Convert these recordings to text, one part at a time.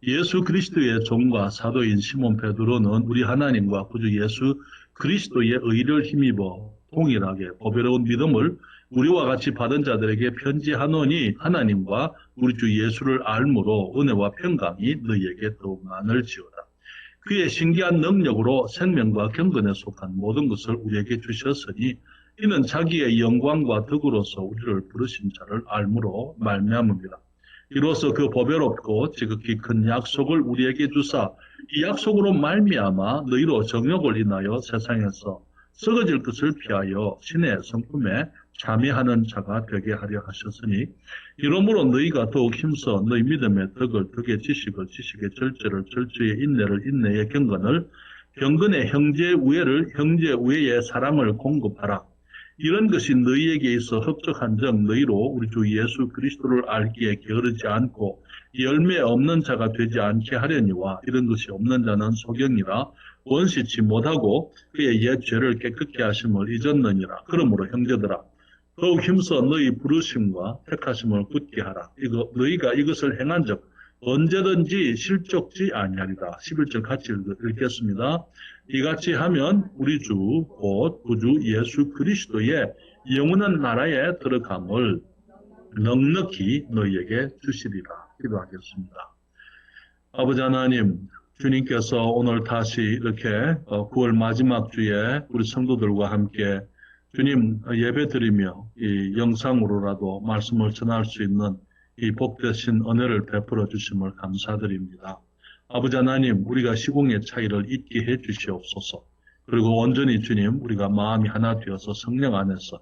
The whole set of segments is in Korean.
예수 그리스도의 종과 사도인 시몬 베드로는 우리 하나님과 구주 예수 그리스도의 의를 힘입어 동일하게 보배로운 믿음을 우리와 같이 받은 자들에게 편지하노니 하나님과 우리 주 예수를 알므로 은혜와 평강이 너희에게 더욱 많을지어다. 그의 신기한 능력으로 생명과 경건에 속한 모든 것을 우리에게 주셨으니 이는 자기의 영광과 덕으로서 우리를 부르신 자를 알므로 말미암습니다. 이로써 그 보배롭고 지극히 큰 약속을 우리에게 주사 이 약속으로 말미암아 너희로 정욕을 인하여 세상에서 썩어질 것을 피하여 신의 성품에 참여하는 자가 되게 하려 하셨으니 이러므로 너희가 더욱 힘써 너희 믿음의 덕을 덕의 지식을 지식의 절제를 절제의 인내를 인내의 경건을 경건의 형제의 우애를 형제의 우애의 사랑을 공급하라. 이런 것이 너희에게 있어 흡족한즉 너희로 우리 주 예수 그리스도를 알기에 게으르지 않고 열매 없는 자가 되지 않게 하려니와 이런 것이 없는 자는 소경이라 원시치 못하고 그의 옛 죄를 깨끗게 하심을 잊었느니라. 그러므로 형제들아 더욱 힘써 너희 부르심과 택하심을 굳게 하라. 너희가 이것을 행한즉 언제든지 실족지 아니하리라. 11절 같이 읽겠습니다. 이같이 하면 우리 주 곧 구주 예수 그리스도의 영원한 나라에 들어감을 넉넉히 너희에게 주시리라. 기도하겠습니다. 아버지 하나님, 주님께서 오늘 다시 이렇게 9월 마지막 주에 우리 성도들과 함께 주님 예배드리며 이 영상으로라도 말씀을 전할 수 있는 이 복되신 은혜를 베풀어 주심을 감사드립니다. 아버지 하나님, 우리가 시공의 차이를 잊게 해 주시옵소서. 그리고 온전히 주님, 우리가 마음이 하나 되어서 성령 안에서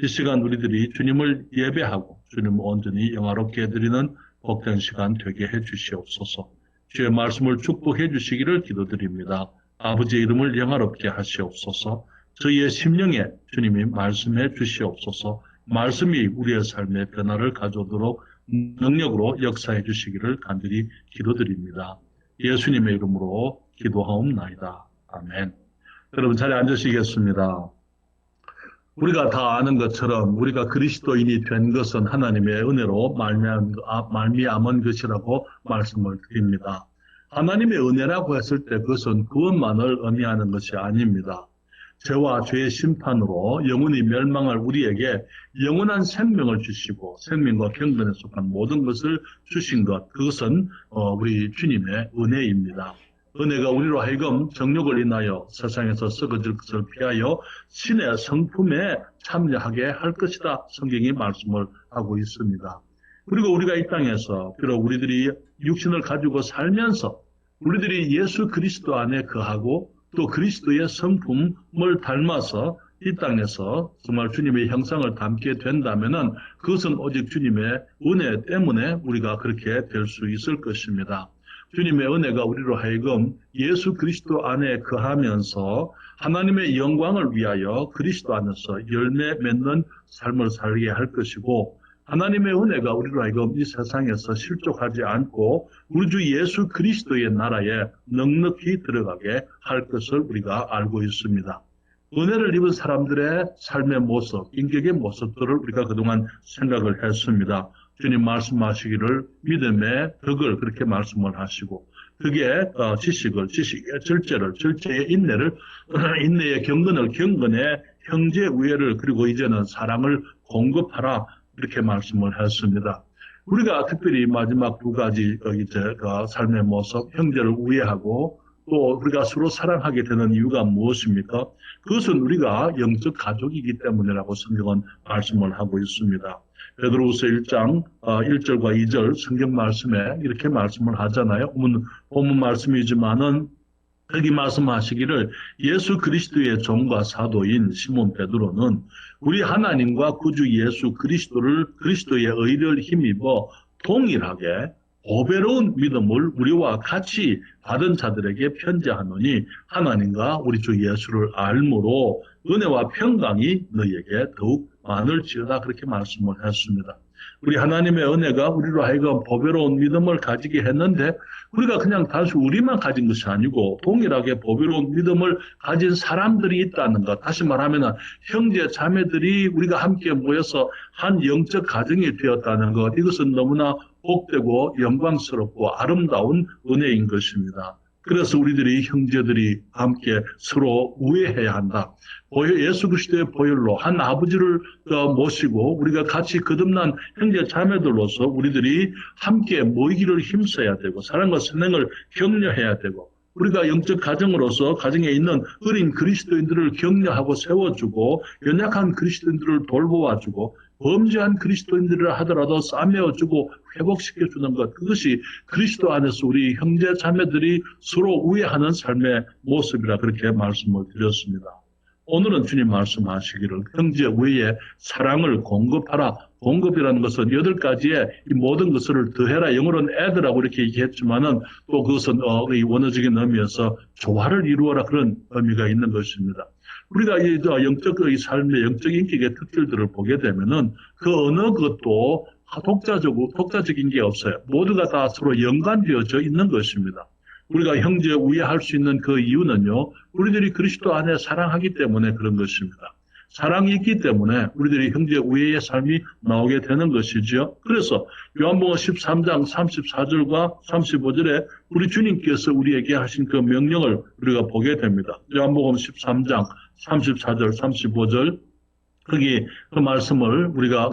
이 시간 우리들이 주님을 예배하고 주님을 온전히 영화롭게 해드리는 복된 시간 되게 해 주시옵소서. 주의 말씀을 축복해 주시기를 기도드립니다. 아버지의 이름을 영화롭게 하시옵소서. 저희의 심령에 주님이 말씀해 주시옵소서. 말씀이 우리의 삶의 변화를 가져오도록 능력으로 역사해 주시기를 간절히 기도드립니다. 예수님의 이름으로 기도하옵나이다. 아멘. 여러분 자리에 앉으시겠습니다. 우리가 다 아는 것처럼 우리가 그리스도인이 된 것은 하나님의 은혜로 말미암은 것이라고 말씀을 드립니다. 하나님의 은혜라고 했을 때 그것은 그것만을 의미하는 것이 아닙니다. 죄와 죄의 심판으로 영원히 멸망할 우리에게 영원한 생명을 주시고 생명과 경건에 속한 모든 것을 주신 것, 그것은 우리 주님의 은혜입니다. 은혜가 우리로 하여금 정욕을 인하여 세상에서 썩어질 것을 피하여 신의 성품에 참여하게 할 것이다. 성경이 말씀을 하고 있습니다. 그리고 우리가 이 땅에서 비록 우리들이 육신을 가지고 살면서 우리들이 예수 그리스도 안에 거하고 또 그리스도의 성품을 닮아서 이 땅에서 정말 주님의 형상을 담게 된다면은 그것은 오직 주님의 은혜 때문에 우리가 그렇게 될 수 있을 것입니다. 주님의 은혜가 우리로 하여금 예수 그리스도 안에 거하면서 하나님의 영광을 위하여 그리스도 안에서 열매 맺는 삶을 살게 할 것이고 하나님의 은혜가 우리로 하여금 이 세상에서 실족하지 않고 우리 주 예수 그리스도의 나라에 넉넉히 들어가게 할 것을 우리가 알고 있습니다. 은혜를 입은 사람들의 삶의 모습, 인격의 모습들을 우리가 그동안 생각을 했습니다. 주님 말씀하시기를 믿음의 덕을 그렇게 말씀을 하시고 그게 지식의 절제를, 절제의 인내를, 인내의 경건을, 경건의 형제 우애를 그리고 이제는 사랑을 공급하라 이렇게 말씀을 했습니다. 우리가 특별히 마지막 두 가지 삶의 모습, 형제를 우애하고 또 우리가 서로 사랑하게 되는 이유가 무엇입니까? 그것은 우리가 영적 가족이기 때문이라고 성경은 말씀을 하고 있습니다. 베드로후서 1장 1절과 2절 성경 말씀에 이렇게 말씀을 하잖아요. 본문 말씀이지만은 여기 말씀하시기를 예수 그리스도의 종과 사도인 시몬 베드로는 우리 하나님과 구주 예수 그리스도의 의를 힘입어 동일하게 보배로운 믿음을 우리와 같이 받은 자들에게 편지하노니 하나님과 우리 주 예수를 알므로 은혜와 평강이 너희에게 더욱 많을지어다 그렇게 말씀을 했습니다. 우리 하나님의 은혜가 우리로 하여금 보배로운 믿음을 가지게 했는데 우리가 그냥 단순 우리만 가진 것이 아니고 동일하게 보배로운 믿음을 가진 사람들이 있다는 것. 다시 말하면 형제 자매들이 우리가 함께 모여서 한 영적 가정이 되었다는 것. 이것은 너무나 복되고 영광스럽고 아름다운 은혜인 것입니다. 그래서 우리들이 형제들이 함께 서로 우애해야 한다. 예수 그리스도의 보혈로 한 아버지를 모시고 우리가 같이 거듭난 형제 자매들로서 우리들이 함께 모이기를 힘써야 되고 사랑과 선행을 격려해야 되고 우리가 영적 가정으로서 가정에 있는 어린 그리스도인들을 격려하고 세워주고 연약한 그리스도인들을 돌보아주고 범죄한 그리스도인들을 하더라도 싸매어주고 회복시켜주는 것, 그것이 그리스도 안에서 우리 형제 자매들이 서로 우애하는 삶의 모습이라 그렇게 말씀을 드렸습니다. 오늘은 주님 말씀하시기를 형제 외에 사랑을 공급하라. 공급이라는 것은 8가지의 이 모든 것을 더해라. 영어로는 add라고 이렇게 얘기했지만은 또 그것은 이 원어적인 의미에서 조화를 이루어라 그런 의미가 있는 것입니다. 우리가 이 영적 삶의 영적 인격의 특질들을 보게 되면은 그 어느 것도 독자적인 게 없어요. 모두가 다 서로 연관되어져 있는 것입니다. 우리가 형제 우애할 수 있는 그 이유는요, 우리들이 그리스도 안에 사랑하기 때문에 그런 것입니다. 사랑이 있기 때문에 우리들이 형제 우애의 삶이 나오게 되는 것이죠. 그래서 요한복음 13장 34절과 35절에 우리 주님께서 우리에게 하신 그 명령을 우리가 보게 됩니다. 요한복음 13장 34절, 35절 거기 그 말씀을 우리가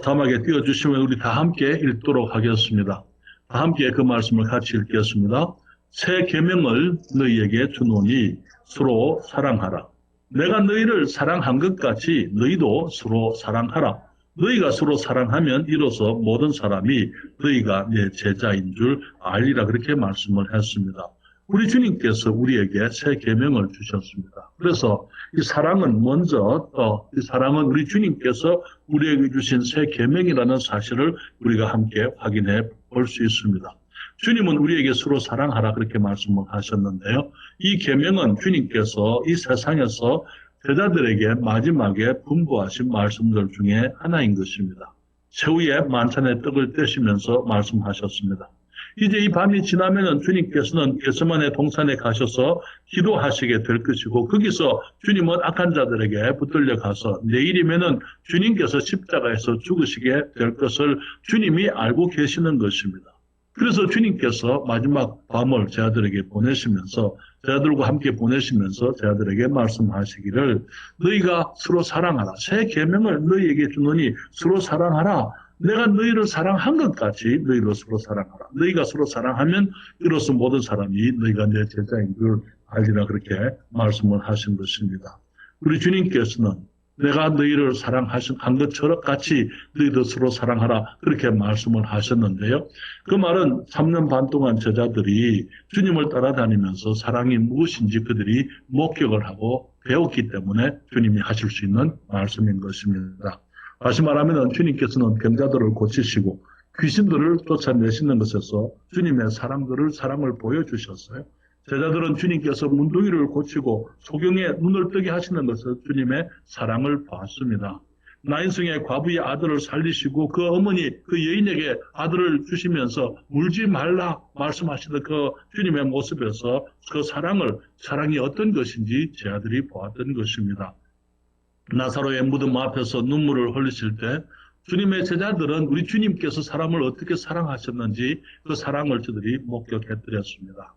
자막에 띄워주시면 우리 다 함께 읽도록 하겠습니다. 다 함께 그 말씀을 같이 읽겠습니다. 새 계명을 너희에게 주노니 서로 사랑하라. 내가 너희를 사랑한 것 같이 너희도 서로 사랑하라. 너희가 서로 사랑하면 이로써 모든 사람이 너희가 내 제자인 줄 알리라. 그렇게 말씀을 했습니다. 우리 주님께서 우리에게 새 계명을 주셨습니다. 그래서 이 사랑은 이 사랑은 우리 주님께서 우리에게 주신 새 계명이라는 사실을 우리가 함께 확인해 볼 수 있습니다. 주님은 우리에게 서로 사랑하라 그렇게 말씀을 하셨는데요. 이 계명은 주님께서 이 세상에서 제자들에게 마지막에 분부하신 말씀들 중에 하나인 것입니다. 새우의 만찬의 떡을 떼시면서 말씀하셨습니다. 이제 이 밤이 지나면은 주님께서는 겟세마네 동산에 가셔서 기도하시게 될 것이고 거기서 주님은 악한 자들에게 붙들려 가서 내일이면은 주님께서 십자가에서 죽으시게 될 것을 주님이 알고 계시는 것입니다. 그래서 주님께서 마지막 밤을 제자들에게 보내시면서 제자들과 함께 보내시면서 제자들에게 말씀하시기를 너희가 서로 사랑하라. 새 계명을 너희에게 주노니 서로 사랑하라. 내가 너희를 사랑한 것 같이 너희로 서로 사랑하라. 너희가 서로 사랑하면 이로써 모든 사람이 너희가 내 제자인 줄 알리라 그렇게 말씀을 하신 것입니다. 우리 주님께서는 내가 너희를 사랑한 것처럼 같이 너희도 서로 사랑하라 그렇게 말씀을 하셨는데요. 그 말은 3년 반 동안 제자들이 주님을 따라다니면서 사랑이 무엇인지 그들이 목격을 하고 배웠기 때문에 주님이 하실 수 있는 말씀인 것입니다. 다시 말하면 주님께서는 병자들을 고치시고 귀신들을 쫓아내시는 것에서 주님의 사랑을 보여주셨어요. 제자들은 주님께서 문둥이를 고치고 소경의 눈을 뜨게 하시는 것을 주님의 사랑을 봤습니다. 나인성의 과부의 아들을 살리시고 그 어머니 그 여인에게 아들을 주시면서 울지 말라 말씀하시는 그 주님의 모습에서 그 사랑이 어떤 것인지 제 아들이 보았던 것입니다. 나사로의 무덤 앞에서 눈물을 흘리실 때 주님의 제자들은 우리 주님께서 사람을 어떻게 사랑하셨는지 그 사랑을 저들이 목격해드렸습니다.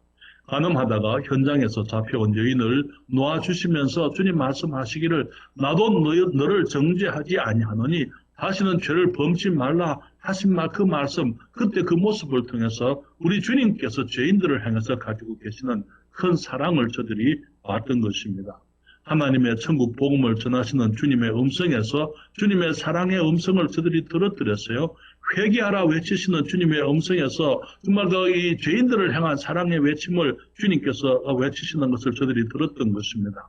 간음하다가 현장에서 잡혀온 여인을 놓아주시면서 주님 말씀하시기를 나도 너를 정죄하지 아니하노니 다시는 죄를 범치 말라 하신 그 말씀, 그때 그 모습을 통해서 우리 주님께서 죄인들을 향해서 가지고 계시는 큰 사랑을 저들이 봤던 것입니다. 하나님의 천국 복음을 전하시는 주님의 음성에서 주님의 사랑의 음성을 저들이 들어드렸어요. 회개하라 외치시는 주님의 음성에서 정말 이 죄인들을 향한 사랑의 외침을 주님께서 외치시는 것을 저들이 들었던 것입니다.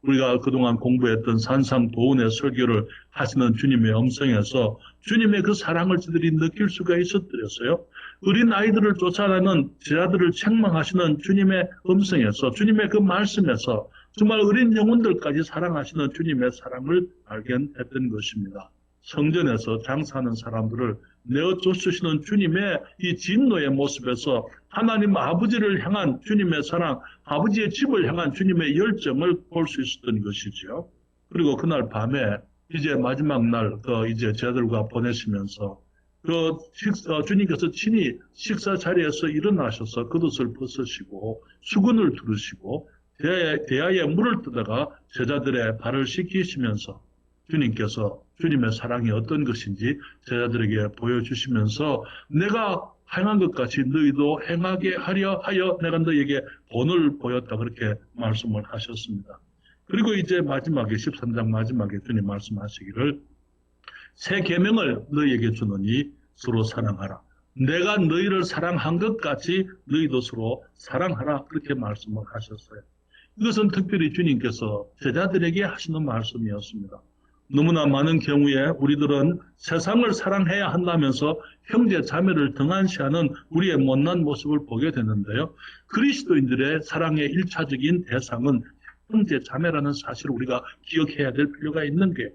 우리가 그동안 공부했던 산상도훈의 설교를 하시는 주님의 음성에서 주님의 그 사랑을 저들이 느낄 수가 있었더랬어요. 어린 아이들을 쫓아내는 제자들을 책망하시는 주님의 음성에서 주님의 그 말씀에서 정말 어린 영혼들까지 사랑하시는 주님의 사랑을 발견했던 것입니다. 성전에서 장사하는 사람들을 내어 쫓으시는 주님의 이 진노의 모습에서 하나님 아버지를 향한 주님의 사랑, 아버지의 집을 향한 주님의 열정을 볼 수 있었던 것이죠. 그리고 그날 밤에 이제 마지막 날 이제 제자들과 보내시면서 주님께서 친히 식사 자리에서 일어나셔서 겉옷을 벗으시고 수건을 두르시고 대야에 물을 뜨다가 제자들의 발을 씻기시면서 주님께서 주님의 사랑이 어떤 것인지 제자들에게 보여주시면서 내가 행한 것 같이 너희도 행하게 하려 하여 내가 너희에게 본을 보였다 그렇게 말씀을 하셨습니다. 그리고 이제 마지막에 13장 마지막에 주님 말씀하시기를 새 계명을 너희에게 주노니 서로 사랑하라. 내가 너희를 사랑한 것 같이 너희도 서로 사랑하라 그렇게 말씀을 하셨어요. 이것은 특별히 주님께서 제자들에게 하시는 말씀이었습니다. 너무나 많은 경우에 우리들은 세상을 사랑해야 한다면서 형제 자매를 등한시하는 우리의 못난 모습을 보게 되는데요. 그리스도인들의 사랑의 일차적인 대상은 형제 자매라는 사실을 우리가 기억해야 될 필요가 있는 게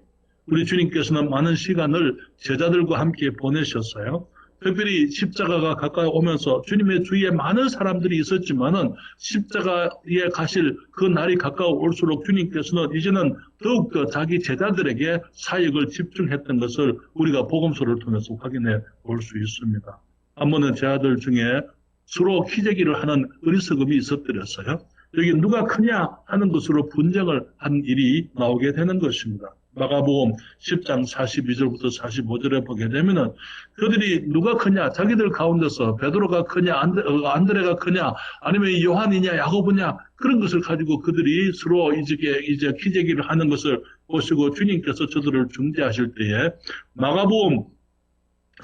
우리 주님께서는 많은 시간을 제자들과 함께 보내셨어요. 특별히 십자가가 가까이 오면서 주님의 주위에 많은 사람들이 있었지만은 십자가에 가실 그 날이 가까워올수록 주님께서는 이제는 더욱더 자기 제자들에게 사역을 집중했던 것을 우리가 복음서를 통해서 확인해 볼 수 있습니다. 한 번은 제자들 중에 서로 기재기를 하는 어리석음이 있었더랬어요. 여기 누가 크냐 하는 것으로 분쟁을 한 일이 나오게 되는 것입니다. 마가복음 10장 42절부터 45절에 보게 되면은 그들이 누가 크냐, 자기들 가운데서 베드로가 크냐, 안드레가 크냐, 아니면 요한이냐, 야고보냐 그런 것을 가지고 그들이 서로 이제 기재기를 하는 것을 보시고 주님께서 저들을 중재하실 때에 마가복음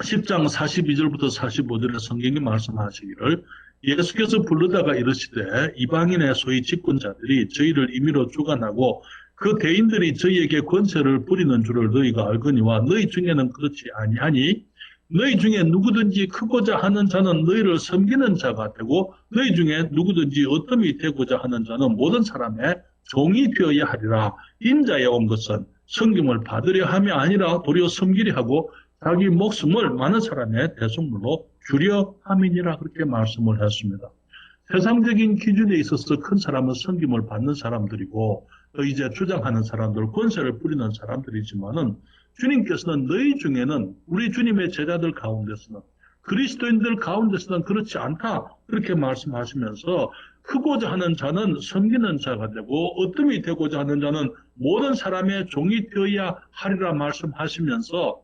10장 42절부터 45절에 성경이 말씀하시기를 예수께서 부르다가 이르시되 이방인의 소위 집권자들이 저희를 임의로 주관하고 그 대인들이 저희에게 권세를 부리는 줄을 너희가 알거니와 너희 중에는 그렇지 아니하니 너희 중에 누구든지 크고자 하는 자는 너희를 섬기는 자가 되고 너희 중에 누구든지 어뜸이 되고자 하는 자는 모든 사람의 종이 되어야 하리라. 인자에 온 것은 섬김을 받으려 함이 아니라 도리어 섬기려 하고 자기 목숨을 많은 사람의 대속물로 주려 함이니라 그렇게 말씀을 했습니다. 세상적인 기준에 있어서 큰 사람은 섬김을 받는 사람들이고 이제 주장하는 사람들, 권세를 부리는 사람들이지만은 주님께서는 너희 중에는 우리 주님의 제자들 가운데서는 그리스도인들 가운데서는 그렇지 않다 그렇게 말씀하시면서 크고자 하는 자는 섬기는 자가 되고 어뜸이 되고자 하는 자는 모든 사람의 종이 되어야 하리라 말씀하시면서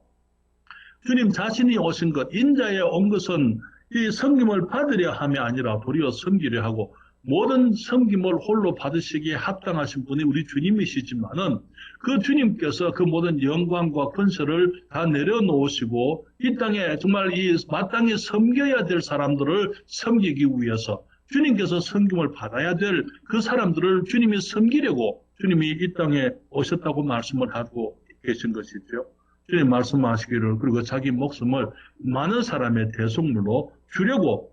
주님 자신이 오신 것, 인자에 온 것은 이 섬김을 받으려 함이 아니라 도리어 섬기려 하고 모든 섬김을 홀로 받으시기에 합당하신 분이 우리 주님이시지만은 그 주님께서 그 모든 영광과 권세를 다 내려놓으시고 이 땅에 정말 이 마땅히 섬겨야 될 사람들을 섬기기 위해서 주님께서 섬김을 받아야 될 그 사람들을 주님이 섬기려고 주님이 이 땅에 오셨다고 말씀을 하고 계신 것이죠. 주님 말씀하시기를 그리고 자기 목숨을 많은 사람의 대속물로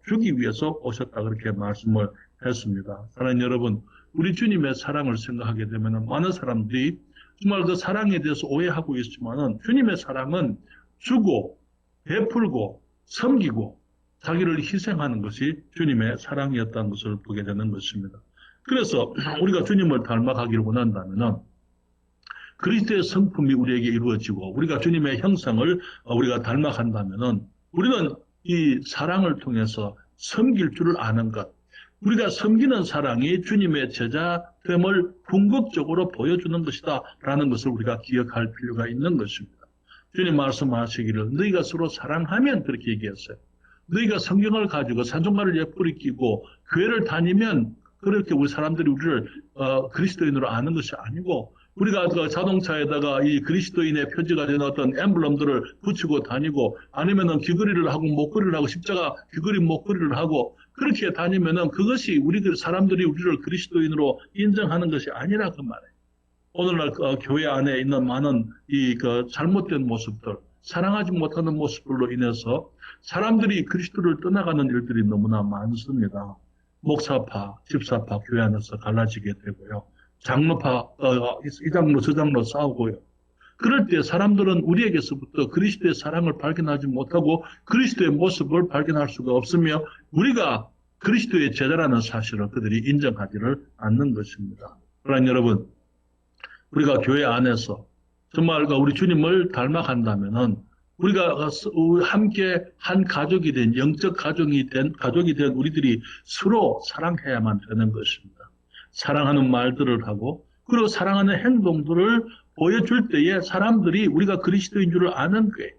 주기 위해서 오셨다 그렇게 말씀을 했습니다. 사랑하는 여러분, 우리 주님의 사랑을 생각하게 되면 많은 사람들이 정말 그 사랑에 대해서 오해하고 있지만은 주님의 사랑은 주고 베풀고 섬기고 자기를 희생하는 것이 주님의 사랑이었다는 것을 보게 되는 것입니다. 그래서 우리가 주님을 닮아가기를 원한다면은 그리스도의 성품이 우리에게 이루어지고 우리가 주님의 형상을 우리가 닮아간다면은 우리는 이 사랑을 통해서 섬길 줄을 아는 것, 우리가 섬기는 사랑이 주님의 제자됨을 궁극적으로 보여주는 것이다 라는 것을 우리가 기억할 필요가 있는 것입니다. 주님 말씀하시기를 너희가 서로 사랑하면 그렇게 얘기했어요. 너희가 성경을 가지고 산송가를 예쁘게 끼고 교회를 다니면 그렇게 우리 사람들이 우리를 그리스도인으로 아는 것이 아니고 우리가 그 자동차에다가 이 그리스도인의 표지가 된 어떤 엠블럼들을 붙이고 다니고 아니면은 귀걸이를 하고 목걸이를 하고 십자가 귀걸이 목걸이를 하고 그렇게 다니면은 그것이 우리들 사람들이 우리를 그리스도인으로 인정하는 것이 아니라 그 말이에요. 오늘날 교회 안에 있는 많은 이 잘못된 모습들, 사랑하지 못하는 모습들로 인해서 사람들이 그리스도를 떠나가는 일들이 너무나 많습니다. 목사파, 집사파 교회 안에서 갈라지게 되고요. 장로파, 이 장로 저 장로 싸우고요. 그럴 때 사람들은 우리에게서부터 그리스도의 사랑을 발견하지 못하고 그리스도의 모습을 발견할 수가 없으며 우리가 그리스도의 제자라는 사실을 그들이 인정하지를 않는 것입니다. 그러나 여러분, 우리가 교회 안에서 정말 우리 주님을 닮아간다면은 우리가 함께 한 가족이 된 영적 가족이 된 우리들이 서로 사랑해야만 되는 것입니다. 사랑하는 말들을 하고 그리고 사랑하는 행동들을 보여줄 때에 사람들이 우리가 그리스도인 줄을 아는 거예요.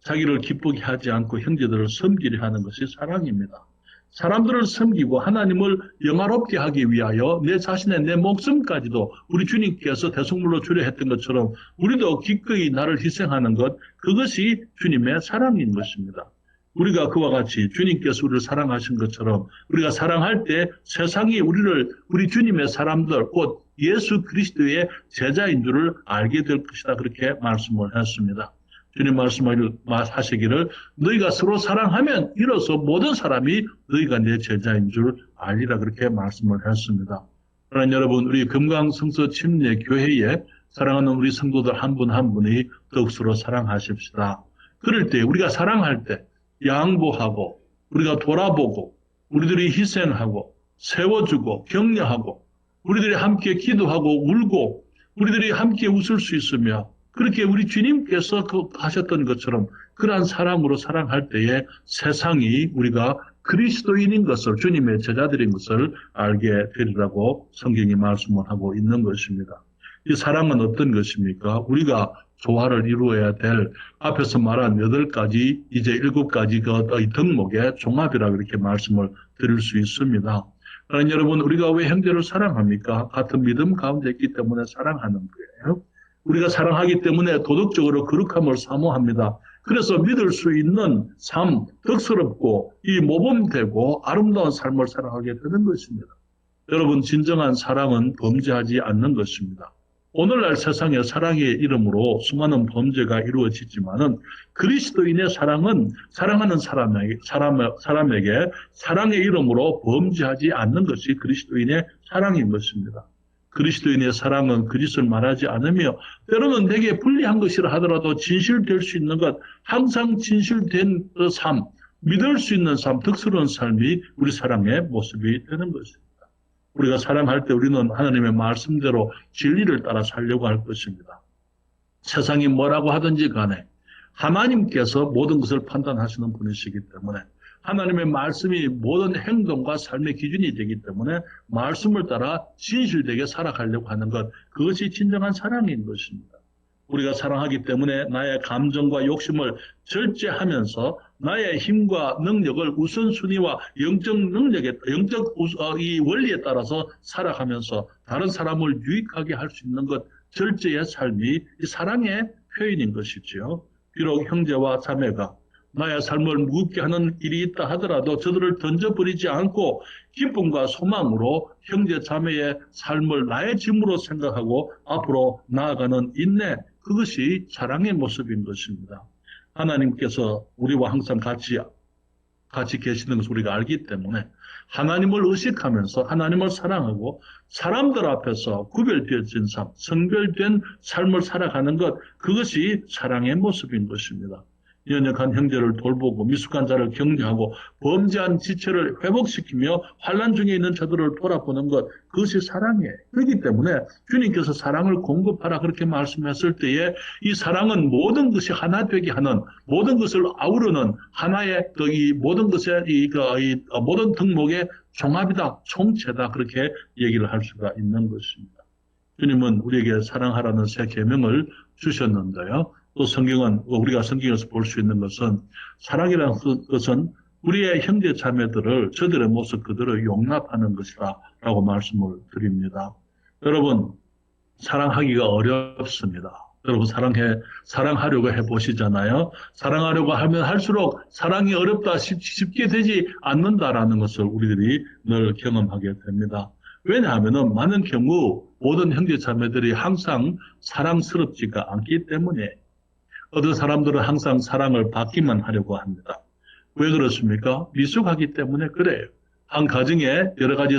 자기를 기쁘게 하지 않고 형제들을 섬기려 하는 것이 사랑입니다. 사람들을 섬기고 하나님을 영화롭게 하기 위하여 내 자신의 내 목숨까지도 우리 주님께서 대속물로 주려 했던 것처럼 우리도 기꺼이 나를 희생하는 것, 그것이 주님의 사랑인 것입니다. 우리가 그와 같이 주님께서 우리를 사랑하신 것처럼 우리가 사랑할 때 세상이 우리 주님의 사람들, 곧 예수 그리스도의 제자인 줄을 알게 될 것이다. 그렇게 말씀을 했습니다. 주님 말씀하시기를 너희가 서로 사랑하면 이로써 모든 사람이 너희가 내 제자인 줄 알리라 그렇게 말씀을 했습니다. 그러나 여러분 우리 금강성서 침례교회에 사랑하는 우리 성도들 한 분 한 분이 더욱 서로 사랑하십시다. 그럴 때 우리가 사랑할 때 양보하고 우리가 돌아보고 우리들이 희생하고 세워주고 격려하고 우리들이 함께 기도하고 울고 우리들이 함께 웃을 수 있으며 그렇게 우리 주님께서 하셨던 것처럼 그러한 사랑으로 사랑할 때에 세상이 우리가 그리스도인인 것을 주님의 제자들인 것을 알게 되리라고 성경이 말씀을 하고 있는 것입니다. 이 사랑은 어떤 것입니까? 우리가 조화를 이루어야 될 앞에서 말한 8가지 이제 7가지 그 덕목의 종합이라 그렇게 말씀을 드릴 수 있습니다. 그러나 여러분 우리가 왜 형제를 사랑합니까? 같은 믿음 가운데 있기 때문에 사랑하는 거예요. 우리가 사랑하기 때문에 도덕적으로 거룩함을 사모합니다. 그래서 믿을 수 있는 삶, 덕스럽고 이 모범되고 아름다운 삶을 살아가게 되는 것입니다. 여러분 진정한 사랑은 범죄하지 않는 것입니다. 오늘날 세상에 사랑의 이름으로 수많은 범죄가 이루어지지만은 그리스도인의 사랑은 사랑하는 사람에게 사랑의 이름으로 범죄하지 않는 것이 그리스도인의 사랑인 것입니다. 그리스도인의 사랑은 그리스도를 말하지 않으며 때로는 내게 불리한 것이라 하더라도 진실될 수 있는 것, 항상 진실된 그 삶, 믿을 수 있는 삶, 덕스러운 삶이 우리 사랑의 모습이 되는 것입니다. 우리가 사랑할 때 우리는 하나님의 말씀대로 진리를 따라 살려고 할 것입니다. 세상이 뭐라고 하든지 간에 하나님께서 모든 것을 판단하시는 분이시기 때문에 하나님의 말씀이 모든 행동과 삶의 기준이 되기 때문에 말씀을 따라 진실되게 살아가려고 하는 것, 그것이 진정한 사랑인 것입니다. 우리가 사랑하기 때문에 나의 감정과 욕심을 절제하면서 나의 힘과 능력을 우선순위와 영적 이 원리에 따라서 살아가면서 다른 사람을 유익하게 할 수 있는 것, 절제의 삶이 이 사랑의 표현인 것이지요. 비록 형제와 자매가 나의 삶을 무겁게 하는 일이 있다 하더라도 저들을 던져버리지 않고 기쁨과 소망으로 형제 자매의 삶을 나의 짐으로 생각하고 앞으로 나아가는 인내, 그것이 사랑의 모습인 것입니다. 하나님께서 우리와 항상 같이 계시는 것을 우리가 알기 때문에 하나님을 의식하면서 하나님을 사랑하고 사람들 앞에서 구별되어진 삶, 성별된 삶을 살아가는 것, 그것이 사랑의 모습인 것입니다. 연약한 형제를 돌보고 미숙한 자를 격려하고 범죄한 지체를 회복시키며 환난 중에 있는 자들을 돌아보는 것, 그것이 사랑이에요. 그렇기 때문에 주님께서 사랑을 공급하라 그렇게 말씀했을 때에 이 사랑은 모든 것이 하나 되게 하는, 모든 것을 아우르는 하나의 이 모든 것의 모든 덕목의 종합이다, 총체다, 그렇게 얘기를 할 수가 있는 것입니다. 주님은 우리에게 사랑하라는 새 계명을 주셨는데요. 또 우리가 성경에서 볼 수 있는 것은 사랑이라는 것은 우리의 형제 자매들을 저들의 모습 그대로 용납하는 것이다 라고 말씀을 드립니다. 여러분, 사랑하기가 어렵습니다. 여러분 사랑하려고 해보시잖아요. 사랑하려고 하면 할수록 사랑이 어렵다, 쉽게 되지 않는다라는 것을 우리들이 늘 경험하게 됩니다. 왜냐하면 많은 경우 모든 형제 자매들이 항상 사랑스럽지가 않기 때문에 어떤 사람들은 항상 사랑을 받기만 하려고 합니다. 왜 그렇습니까? 미숙하기 때문에 그래요. 한 가정에 여러 가지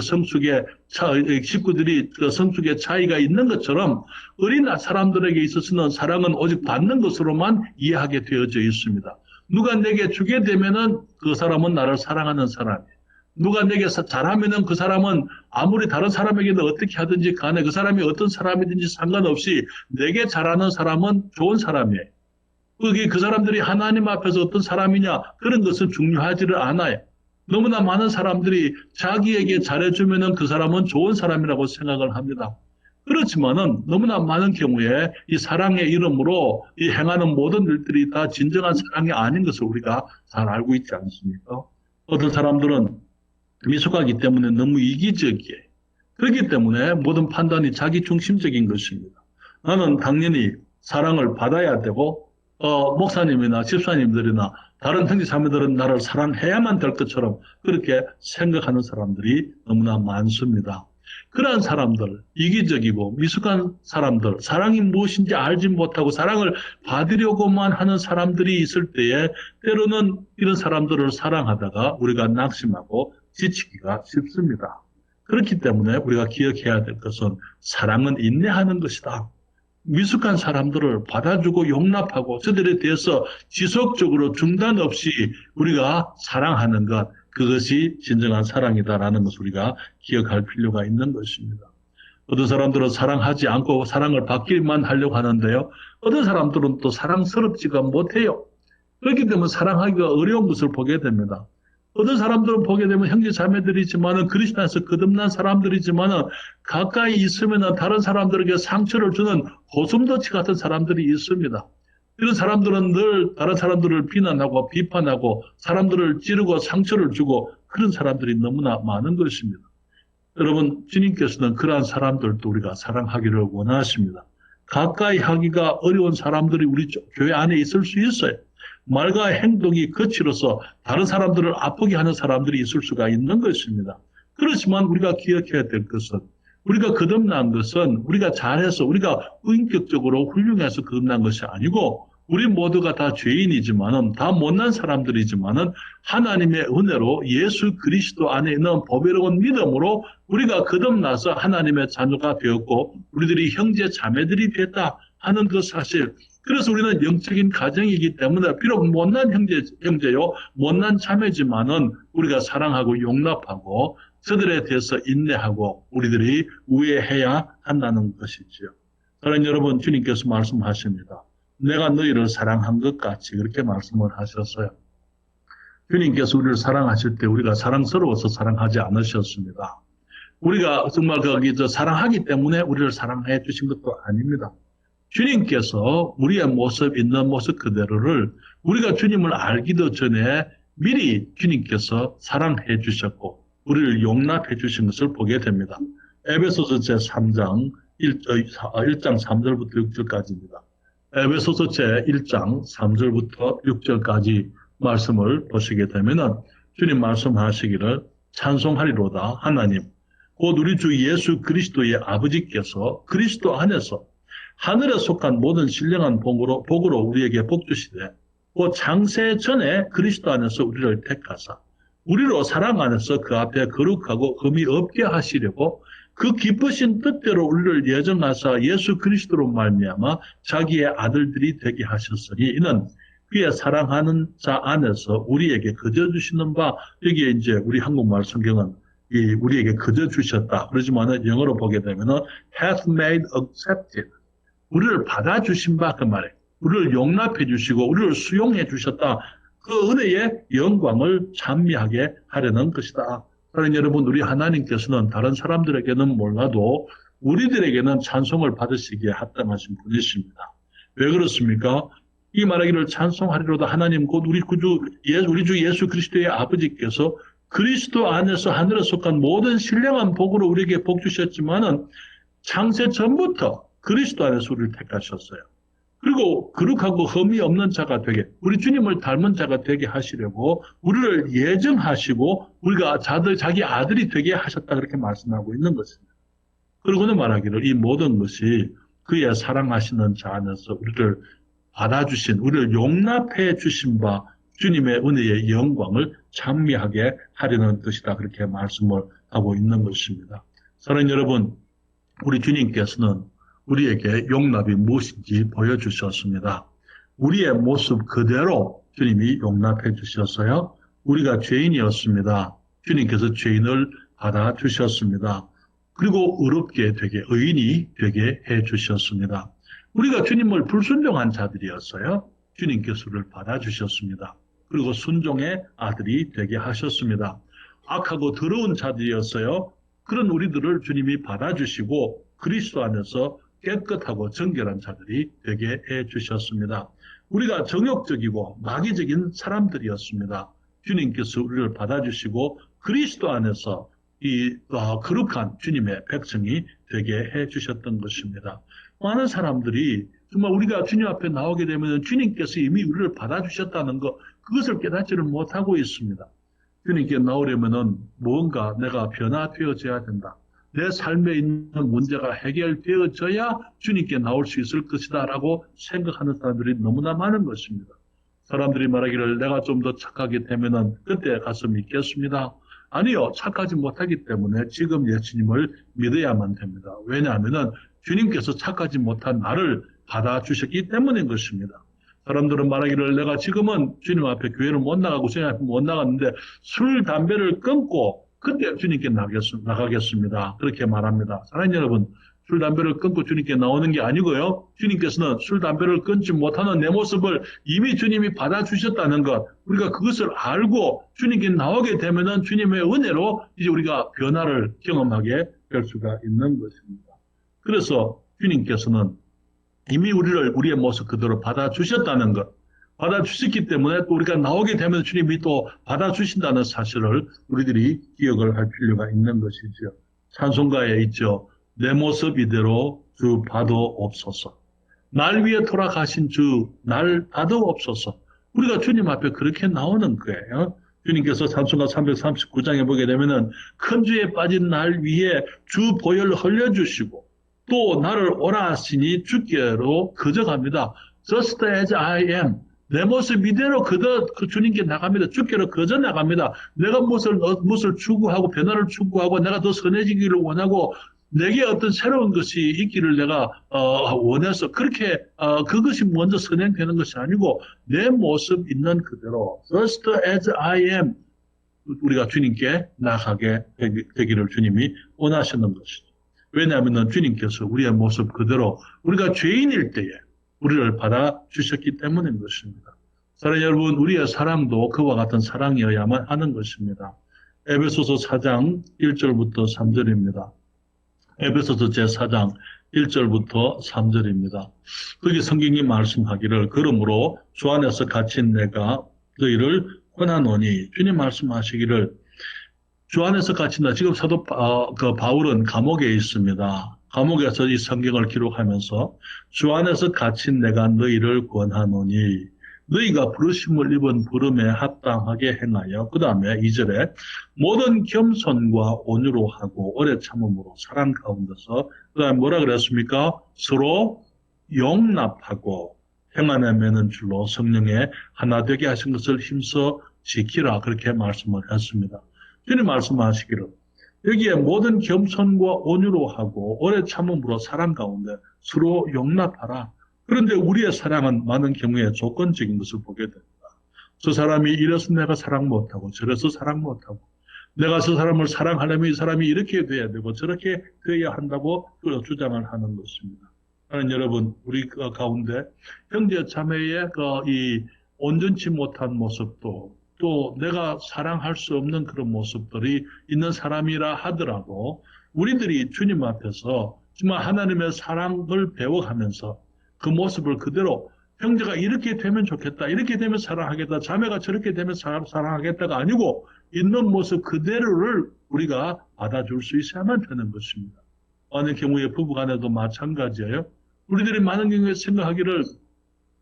식구들이 그 성숙의 차이가 있는 것처럼 어린 사람들에게 있어서는 사랑은 오직 받는 것으로만 이해하게 되어져 있습니다. 누가 내게 주게 되면은 그 사람은 나를 사랑하는 사람이에요. 누가 내게 잘하면은 그 사람은 아무리 다른 사람에게도 어떻게 하든지 간에 그 사람이 어떤 사람이든지 상관없이 내게 잘하는 사람은 좋은 사람이에요. 그 사람들이 하나님 앞에서 어떤 사람이냐 그런 것은 중요하지를 않아요. 너무나 많은 사람들이 자기에게 잘해주면은 그 사람은 좋은 사람이라고 생각을 합니다. 그렇지만은 너무나 많은 경우에 이 사랑의 이름으로 이 행하는 모든 일들이 다 진정한 사랑이 아닌 것을 우리가 잘 알고 있지 않습니까? 어떤 사람들은 미숙하기 때문에 너무 이기적이에요. 그렇기 때문에 모든 판단이 자기 중심적인 것입니다. 나는 당연히 사랑을 받아야 되고 목사님이나 집사님들이나 다른 형제 자매들은 나를 사랑해야만 될 것처럼 그렇게 생각하는 사람들이 너무나 많습니다. 그러한 사람들, 이기적이고 미숙한 사람들, 사랑이 무엇인지 알지 못하고 사랑을 받으려고만 하는 사람들이 있을 때에 때로는 이런 사람들을 사랑하다가 우리가 낙심하고 지치기가 쉽습니다. 그렇기 때문에 우리가 기억해야 될 것은 사랑은 인내하는 것이다. 미숙한 사람들을 받아주고 용납하고 저들에 대해서 지속적으로 중단 없이 우리가 사랑하는 것, 그것이 진정한 사랑이다라는 것을 우리가 기억할 필요가 있는 것입니다. 어떤 사람들은 사랑하지 않고 사랑을 받기만 하려고 하는데요. 어떤 사람들은 또 사랑스럽지가 못해요. 그렇기 때문에 사랑하기가 어려운 것을 보게 됩니다. 어떤 사람들은 보게 되면 형제 자매들이지만은 그리스도 안에서 거듭난 사람들이지만은 가까이 있으면은 다른 사람들에게 상처를 주는 고슴도치 같은 사람들이 있습니다. 이런 사람들은 늘 다른 사람들을 비난하고 비판하고 사람들을 찌르고 상처를 주고 그런 사람들이 너무나 많은 것입니다. 여러분, 주님께서는 그러한 사람들도 우리가 사랑하기를 원하십니다. 가까이 하기가 어려운 사람들이 우리 교회 안에 있을 수 있어요. 말과 행동이 거칠어서 다른 사람들을 아프게 하는 사람들이 있을 수가 있는 것입니다. 그렇지만 우리가 기억해야 될 것은 우리가 거듭난 것은 우리가 잘해서 우리가 인격적으로 훌륭해서 거듭난 것이 아니고 우리 모두가 다 죄인이지만은 다 못난 사람들이지만은 하나님의 은혜로 예수 그리스도 안에 있는 보배로운 믿음으로 우리가 거듭나서 하나님의 자녀가 되었고 우리들이 형제 자매들이 됐다 하는 그 사실. 그래서 우리는 영적인 가정이기 때문에 비록 못난 형제요, 못난 자매지만은 우리가 사랑하고 용납하고 저들에 대해서 인내하고 우리들이 우애해야 한다는 것이지요. 사랑하는 여러분, 주님께서 말씀하십니다. 내가 너희를 사랑한 것 같이 그렇게 말씀을 하셨어요. 주님께서 우리를 사랑하실 때 우리가 사랑스러워서 사랑하지 않으셨습니다. 우리가 정말 사랑하기 때문에 우리를 사랑해 주신 것도 아닙니다. 주님께서 우리의 모습, 있는 모습 그대로를 우리가 주님을 알기도 전에 미리 주님께서 사랑해 주셨고 우리를 용납해 주신 것을 보게 됩니다. 에베소서 제3장 1장 3절부터 6절까지입니다. 에베소서 제1장 3절부터 6절까지 말씀을 보시게 되면 주님 말씀하시기를 찬송하리로다 하나님 곧 우리 주 예수 그리스도의 아버지께서 그리스도 안에서 하늘에 속한 모든 신령한 복으로 우리에게 복 주시되 곧 창세 전에 그리스도 안에서 우리를 택하사 우리로 사랑 안에서 그 앞에 거룩하고 흠이 없게 하시려고 그 기쁘신 뜻대로 우리를 예정하사 예수 그리스도로 말미암아 자기의 아들들이 되게 하셨으니 이는 그의 사랑하는 자 안에서 우리에게 거저 주시는 바 여기에 이제 우리 한국말 성경은 우리에게 거저 주셨다. 그러지만은 영어로 보게 되면은 hath made accepted 우리를 받아주신 바 그 말이에요. 우리를 용납해 주시고 우리를 수용해 주셨다. 그 은혜의 영광을 찬미하게 하려는 것이다. 그러니 여러분 우리 하나님께서는 다른 사람들에게는 몰라도 우리들에게는 찬송을 받으시기에 합당하신 분이십니다. 왜 그렇습니까? 이 말하기를 찬송하리로다 하나님 곧 우리 주 예수 그리스도의 아버지께서 그리스도 안에서 하늘에 속한 모든 신령한 복으로 우리에게 복 주셨지만은 창세 전부터 그리스도 안에서 우리를 택하셨어요. 그리고 거룩하고 흠이 없는 자가 되게 우리 주님을 닮은 자가 되게 하시려고 우리를 예정하시고 우리가 자기 아들이 되게 하셨다 그렇게 말씀하고 있는 것입니다. 그러고는 말하기를 이 모든 것이 그의 사랑하시는 자 안에서 우리를 받아주신 우리를 용납해 주신 바 주님의 은혜의 영광을 찬미하게 하려는 뜻이다. 그렇게 말씀을 하고 있는 것입니다. 사랑하는 여러분, 우리 주님께서는 우리에게 용납이 무엇인지 보여주셨습니다. 우리의 모습 그대로 주님이 용납해 주셨어요. 우리가 죄인이었습니다. 주님께서 죄인을 받아주셨습니다. 그리고 의롭게 되게, 의인이 되게 해 주셨습니다. 우리가 주님을 불순종한 자들이었어요. 주님께서 우리를 받아주셨습니다. 그리고 순종의 아들이 되게 하셨습니다. 악하고 더러운 자들이었어요. 그런 우리들을 주님이 받아주시고 그리스도 안에서 깨끗하고 정결한 자들이 되게 해주셨습니다. 우리가 정욕적이고 마귀적인 사람들이었습니다. 주님께서 우리를 받아주시고 그리스도 안에서 이 거룩한 주님의 백성이 되게 해주셨던 것입니다. 많은 사람들이 정말 우리가 주님 앞에 나오게 되면 주님께서 이미 우리를 받아주셨다는 것, 그것을 깨닫지를 못하고 있습니다. 주님께 나오려면은 뭔가 내가 변화되어져야 된다. 내 삶에 있는 문제가 해결되어져야 주님께 나올 수 있을 것이다 라고 생각하는 사람들이 너무나 많은 것입니다. 사람들이 말하기를 내가 좀 더 착하게 되면은 그때 가서 믿겠습니다. 아니요, 착하지 못하기 때문에 지금 예수님을 믿어야만 됩니다. 왜냐하면은 주님께서 착하지 못한 나를 받아주셨기 때문인 것입니다. 사람들은 말하기를 내가 지금은 주님 앞에 교회를 못 나가고 주님 앞에 못 나갔는데 술, 담배를 끊고 그때 주님께 나가겠습니다. 그렇게 말합니다. 사랑하는 여러분, 술, 담배를 끊고 주님께 나오는 게 아니고요. 주님께서는 술, 담배를 끊지 못하는 내 모습을 이미 주님이 받아주셨다는 것, 우리가 그것을 알고 주님께 나오게 되면은 주님의 은혜로 이제 우리가 변화를 경험하게 될 수가 있는 것입니다. 그래서 주님께서는 이미 우리의 모습 그대로 받아주셨다는 것, 받아주셨기 때문에 또 우리가 나오게 되면 주님이 또 받아주신다는 사실을 우리들이 기억을 할 필요가 있는 것이죠. 찬송가에 있죠. 내 모습 이대로 주 받아옵소서. 날 위해 돌아가신 주, 날 받아옵소서. 우리가 주님 앞에 그렇게 나오는 거예요. 주님께서 찬송가 339장에 보게 되면은 큰 죄에 빠진 날 위해 주 보혈을 흘려주시고 또 나를 오라 하시니 주께로 거저갑니다. Just as I am. 내 모습 이대로 그 주님께 나갑니다. 주께로 거저 나갑니다. 내가 무엇을 추구하고 변화를 추구하고 내가 더 선해지기를 원하고 내게 어떤 새로운 것이 있기를 내가 원해서 그렇게 그것이 먼저 선행되는 것이 아니고 내 모습 있는 그대로 Just as I am 우리가 주님께 나가게 되기를 주님이 원하시는 것이죠. 왜냐하면 주님께서 우리의 모습 그대로 우리가 죄인일 때에 우리를 받아주셨기 때문인 것입니다. 사랑하는 여러분, 우리의 사랑도 그와 같은 사랑이어야만 하는 것입니다. 에베소서 4장 1절부터 3절입니다. 에베소서 제4장 1절부터 3절입니다. 거기 성경이 말씀하기를 그러므로 주 안에서 갇힌 내가 너희를 권하노니 주님 말씀하시기를 주 안에서 갇힌다. 지금 사도 바울은 감옥에 있습니다. 감옥에서 이 성경을 기록하면서 주 안에서 갇힌 내가 너희를 권하노니 너희가 부르심을 입은 부름에 합당하게 행하여 그 다음에 2절에 모든 겸손과 온유로 하고 오래 참음으로 사랑 가운데서 그 다음에 뭐라 그랬습니까? 서로 용납하고 행하에 매는 줄로 성령에 하나 되게 하신 것을 힘써 지키라 그렇게 말씀을 했습니다. 주님 말씀하시기를 여기에 모든 겸손과 온유로 하고 오래 참음으로 사랑 가운데 서로 용납하라. 그런데 우리의 사랑은 많은 경우에 조건적인 것을 보게 됩니다. 저 사람이 이래서 내가 사랑 못하고 저래서 사랑 못하고 내가 저 사람을 사랑하려면 이 사람이 이렇게 돼야 되고 저렇게 돼야 한다고 주장을 하는 것입니다. 여러분 우리 가운데 형제 자매의 이 온전치 못한 모습도 또 내가 사랑할 수 없는 그런 모습들이 있는 사람이라 하더라도 우리들이 주님 앞에서 정말 하나님의 사랑을 배워가면서 그 모습을 그대로 형제가 이렇게 되면 좋겠다. 이렇게 되면 사랑하겠다. 자매가 저렇게 되면 사랑하겠다가 아니고 있는 모습 그대로를 우리가 받아줄 수 있어야만 되는 것입니다. 어느 경우에 부부간에도 마찬가지예요. 우리들이 많은 경우에 생각하기를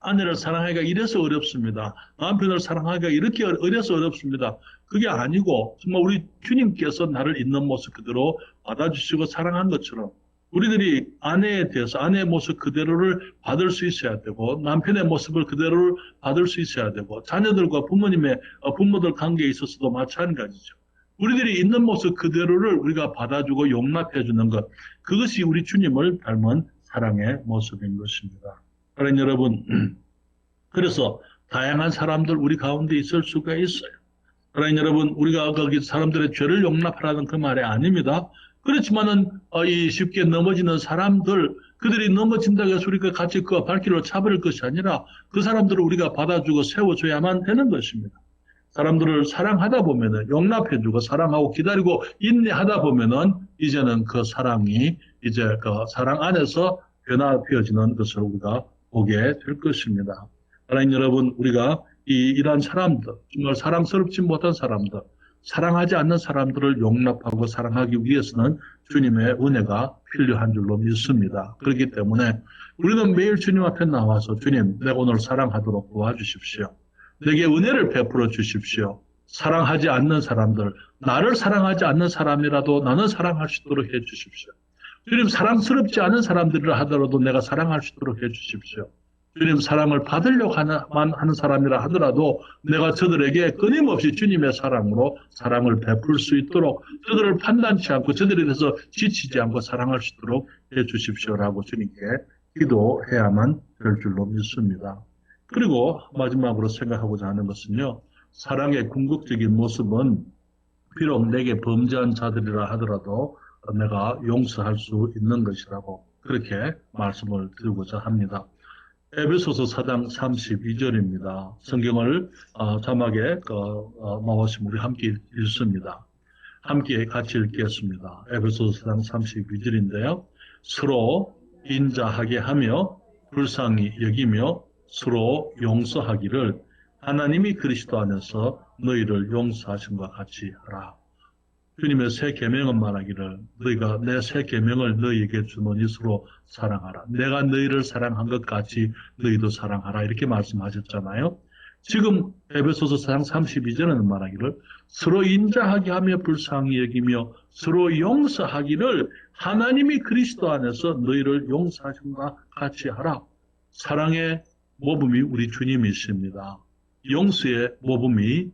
아내를 사랑하기가 이래서 어렵습니다. 남편을 사랑하기가 이렇게 이래서 어렵습니다. 그게 아니고 정말 우리 주님께서 나를 있는 모습 그대로 받아주시고 사랑한 것처럼 우리들이 아내에 대해서 아내의 모습 그대로를 받을 수 있어야 되고 남편의 모습을 그대로를 받을 수 있어야 되고 자녀들과 부모들 관계에 있어서도 마찬가지죠. 우리들이 있는 모습 그대로를 우리가 받아주고 용납해 주는 것, 그것이 우리 주님을 닮은 사랑의 모습인 것입니다. 사랑하는 여러분, 그래서 다양한 사람들 우리 가운데 있을 수가 있어요. 사랑하는 여러분, 우리가 거기 사람들의 죄를 용납하라는 그 말이 아닙니다. 그렇지만은 이 쉽게 넘어지는 사람들, 그들이 넘어진다고 해서 우리가 같이 그 발길을 차버릴 것이 아니라 그 사람들을 우리가 받아주고 세워줘야만 되는 것입니다. 사람들을 사랑하다 보면은 용납해주고 사랑하고 기다리고 인내하다 보면은 이제는 그 사랑이 이제 그 사랑 안에서 변화되어지는 것을 우리가 보게 될 것입니다. 사랑하는 여러분, 우리가 이러한 사람들, 정말 사랑스럽지 못한 사람들, 사랑하지 않는 사람들을 용납하고 사랑하기 위해서는 주님의 은혜가 필요한 줄로 믿습니다. 그렇기 때문에 우리는 매일 주님 앞에 나와서 주님, 내가 오늘 사랑하도록 도와주십시오. 내게 은혜를 베풀어 주십시오. 사랑하지 않는 사람들, 나를 사랑하지 않는 사람이라도 나는 사랑할 수 있도록 해 주십시오. 주님, 사랑스럽지 않은 사람들이라 하더라도 내가 사랑할 수 있도록 해 주십시오. 주님, 사랑을 받으려고 하는 사람이라 하더라도 내가 저들에게 끊임없이 주님의 사랑으로 사랑을 베풀 수 있도록 저들을 판단치 않고 저들에 대해서 지치지 않고 사랑할 수 있도록 해 주십시오라고 주님께 기도해야만 될 줄로 믿습니다. 그리고 마지막으로 생각하고자 하는 것은요, 사랑의 궁극적인 모습은 비록 내게 범죄한 자들이라 하더라도 내가 용서할 수 있는 것이라고 그렇게 말씀을 드리고자 합니다. 에베소서 4장 32절입니다. 성경을 자막에 나오시면 우리 함께 읽습니다. 함께 같이 읽겠습니다. 에베소서 4장 32절인데요. 서로 인자하게 하며 불쌍히 여기며 서로 용서하기를 하나님이 그리스도 안에서 너희를 용서하신 것 같이 하라. 주님의 새 계명은 말하기를 너희가 내 새 계명을 너희에게 주노니 서로 사랑하라. 내가 너희를 사랑한 것 같이 너희도 사랑하라. 이렇게 말씀하셨잖아요. 지금 에베소서 4장 32절에는 말하기를 서로 인자하게 하며 불쌍히 여기며 서로 용서하기를 하나님이 그리스도 안에서 너희를 용서하신 것 같이 하라. 사랑의 모범이 우리 주님이십니다. 용서의 모범이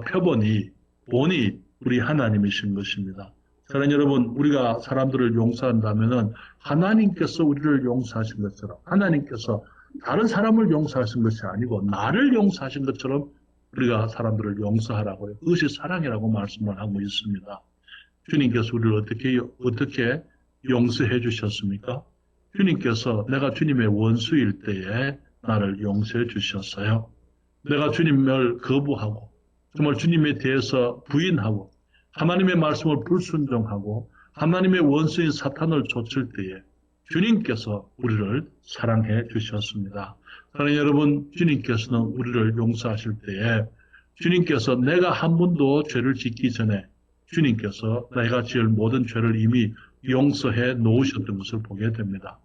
표본이 본이 우리 하나님이신 것입니다. 사랑하는 여러분, 우리가 사람들을 용서한다면은 하나님께서 우리를 용서하신 것처럼 하나님께서 다른 사람을 용서하신 것이 아니고 나를 용서하신 것처럼 우리가 사람들을 용서하라고요. 그것이 사랑이라고 말씀을 하고 있습니다. 주님께서 우리를 어떻게 용서해 주셨습니까? 주님께서 내가 주님의 원수일 때에 나를 용서해 주셨어요. 내가 주님을 거부하고 정말 주님에 대해서 부인하고 하나님의 말씀을 불순종하고 하나님의 원수인 사탄을 좇을 때에 주님께서 우리를 사랑해 주셨습니다. 사랑하는 여러분, 주님께서는 우리를 용서하실 때에 주님께서 내가 한 번도 죄를 짓기 전에 주님께서 내가 지을 모든 죄를 이미 용서해 놓으셨던 것을 보게 됩니다.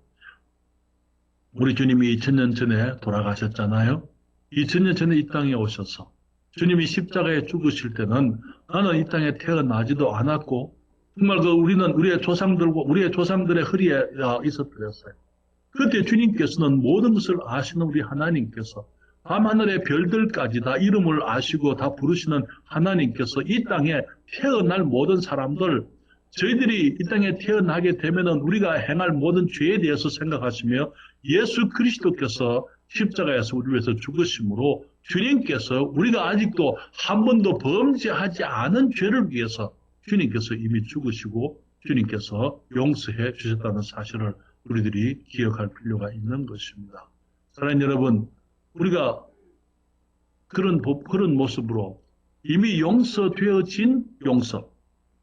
우리 주님이 2000년 전에 돌아가셨잖아요. 2000년 전에 이 땅에 오셔서 주님이 십자가에 죽으실 때는 나는 이 땅에 태어나지도 않았고 정말 우리는 우리의 조상들의 허리에 있었더랬어요. 그때 주님께서는 모든 것을 아시는 우리 하나님께서 밤하늘의 별들까지 다 이름을 아시고 다 부르시는 하나님께서 이 땅에 태어날 모든 사람들, 저희들이 이 땅에 태어나게 되면은 우리가 행할 모든 죄에 대해서 생각하시며 예수 그리스도께서 십자가에서 우리 위해서 죽으심으로 주님께서 우리가 아직도 한 번도 범죄하지 않은 죄를 위해서 주님께서 이미 죽으시고 주님께서 용서해 주셨다는 사실을 우리들이 기억할 필요가 있는 것입니다. 사랑하는 여러분, 우리가 그런 모습으로 이미 용서되어진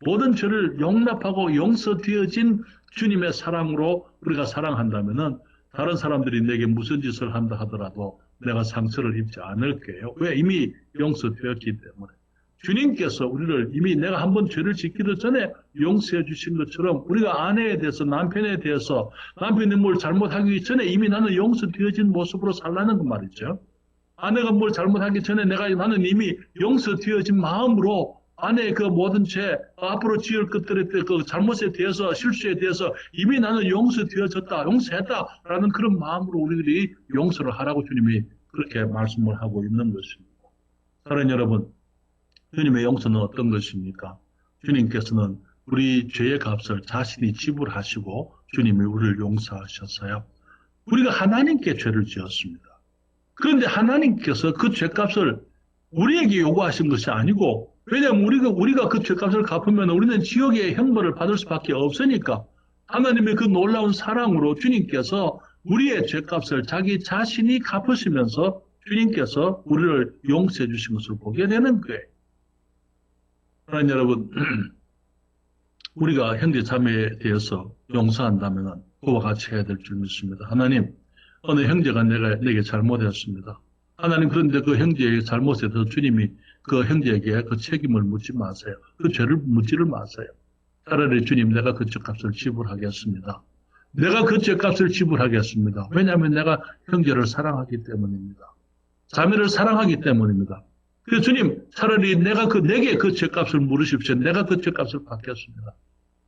모든 죄를 용납하고 용서되어진 주님의 사랑으로 우리가 사랑한다면은 다른 사람들이 내게 무슨 짓을 한다 하더라도 내가 상처를 입지 않을 거예요. 왜? 이미 용서되었기 때문에. 주님께서 우리를 이미 내가 한번 죄를 짓기도 전에 용서해 주신 것처럼 우리가 아내에 대해서 남편에 대해서 남편이 뭘 잘못하기 전에 이미 나는 용서되어진 모습으로 살라는 그 말이죠. 아내가 뭘 잘못하기 전에 나는 이미 용서되어진 마음으로 아내의 그 모든 죄, 앞으로 지을 것들에 그 잘못에 대해서, 실수에 대해서 이미 나는 용서되어졌다, 용서했다라는 그런 마음으로 우리들이 용서를 하라고 주님이 그렇게 말씀을 하고 있는 것입니다. 사랑하는 여러분, 주님의 용서는 어떤 것입니까? 주님께서는 우리 죄의 값을 자신이 지불하시고 주님이 우리를 용서하셨어요. 우리가 하나님께 죄를 지었습니다. 그런데 하나님께서 그 죄값을 우리에게 요구하신 것이 아니고, 왜냐하면 우리가 그 죄값을 갚으면 우리는 지옥의 형벌을 받을 수밖에 없으니까 하나님의 그 놀라운 사랑으로 주님께서 우리의 죄값을 자기 자신이 갚으시면서 주님께서 우리를 용서해 주신 것을 보게 되는 거예요. 하나님 여러분, 우리가 형제 자매에 대해서 용서한다면 그와 같이 해야 될 줄 믿습니다. 하나님, 어느 형제가 내게 잘못했습니다. 하나님, 그런데 그 형제의 잘못에 대해서 주님이 그 형제에게 그 책임을 묻지 마세요. 그 죄를 묻지를 마세요. 차라리 주님, 내가 그 죄값을 지불하겠습니다. 내가 그 죄값을 지불하겠습니다. 왜냐하면 내가 형제를 사랑하기 때문입니다. 자매를 사랑하기 때문입니다. 그래서 주님, 차라리 내게 그 죄값을 물으십시오. 내가 그 죄값을 받겠습니다.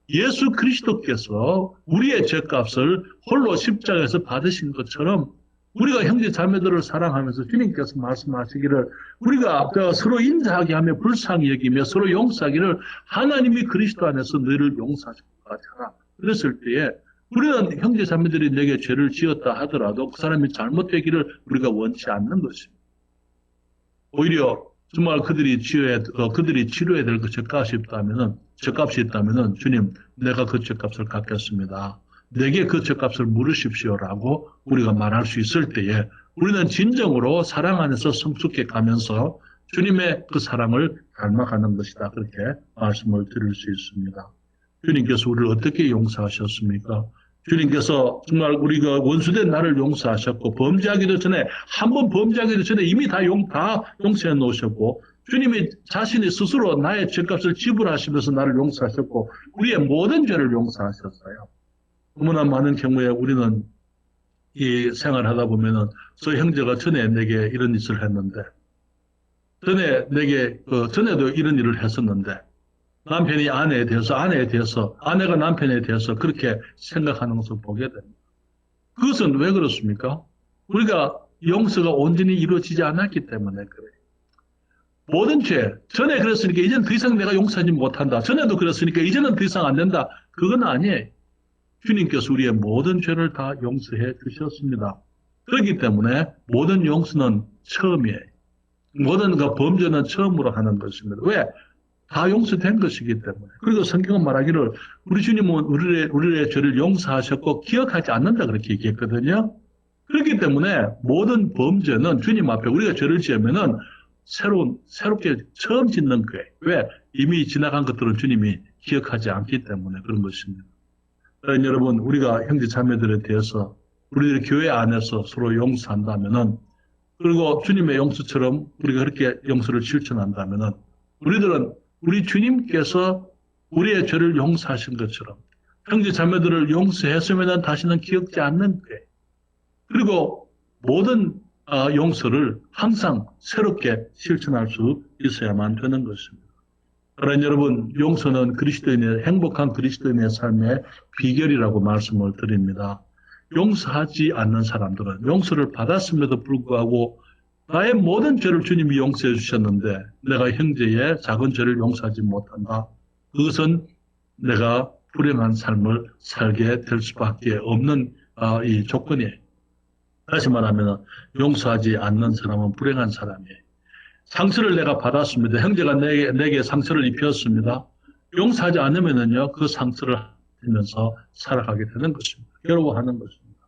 예수 그리스도께서 우리의 죄값을 홀로 십자가에서 받으신 것처럼 우리가 형제 자매들을 사랑하면서 주님께서 말씀하시기를 우리가 서로 인자하게 하며 불쌍히 여기며 서로 용서하기를 하나님이 그리스도 안에서 너희를 용서하실 것 같아라. 그랬을 때에 우리는 형제 자매들이 내게 죄를 지었다 하더라도 그 사람이 잘못되기를 우리가 원치 않는 것입니다. 오히려 정말 그들이 치료해야 될 그 죄값이 있다면은 주님, 내가 그 죄값을 갚겠습니다. 내게 그 죄값을 물으십시오라고 우리가 말할 수 있을 때에 우리는 진정으로 사랑 안에서 성숙해 가면서 주님의 그 사랑을 닮아가는 것이다. 그렇게 말씀을 드릴 수 있습니다. 주님께서 우리를 어떻게 용서하셨습니까? 주님께서 정말 우리가 원수된 나를 용서하셨고 범죄하기도 전에 한 번 범죄하기도 전에 이미 다 용서해 놓으셨고 주님이 자신이 스스로 나의 죄값을 지불하시면서 나를 용서하셨고 우리의 모든 죄를 용서하셨어요. 너무나 많은 경우에 우리는 이 생활하다 보면은 저 형제가 전에 내게 이런 짓을 했는데 전에도 이런 일을 했었는데 남편이 아내에 대해서 아내가 남편에 대해서 그렇게 생각하는 것을 보게 됩니다. 그것은 왜 그렇습니까? 우리가 용서가 온전히 이루어지지 않았기 때문에 그래요. 모든 죄, 전에 그랬으니까 이제는 더 이상 내가 용서하지 못한다. 전에도 그랬으니까 이제는 더 이상 안 된다. 그건 아니에요. 주님께서 우리의 모든 죄를 다 용서해 주셨습니다. 그렇기 때문에 모든 용서는 처음이에요. 모든 그 범죄는 처음으로 하는 것입니다. 왜? 다 용서된 것이기 때문에. 그리고 성경은 말하기를 우리 주님은 우리의 죄를 용서하셨고 기억하지 않는다 그렇게 얘기했거든요. 그렇기 때문에 모든 범죄는 주님 앞에 우리가 죄를 지으면은 새롭게 처음 짓는 거예요. 왜? 이미 지나간 것들은 주님이 기억하지 않기 때문에 그런 것입니다. 여러분, 우리가 형제 자매들에 대해서 우리들 교회 안에서 서로 용서한다면은 그리고 주님의 용서처럼 우리가 그렇게 용서를 실천한다면은 우리들은 우리 주님께서 우리의 죄를 용서하신 것처럼 형제 자매들을 용서했으면 다시는 기억지 않는 거예요. 그리고 모든 용서를 항상 새롭게 실천할 수 있어야만 되는 것입니다. 그러나 여러분, 용서는 행복한 그리스도인의 삶의 비결이라고 말씀을 드립니다. 용서하지 않는 사람들은 용서를 받았음에도 불구하고 나의 모든 죄를 주님이 용서해 주셨는데 내가 형제의 작은 죄를 용서하지 못한다. 그것은 내가 불행한 삶을 살게 될 수밖에 없는 이 조건이에요. 다시 말하면 용서하지 않는 사람은 불행한 사람이에요. 상처를 내가 받았습니다. 형제가 내게 상처를 입혔습니다. 용서하지 않으면은요, 그 상처를 하면서 살아가게 되는 것입니다. 괴로워하는 것입니다.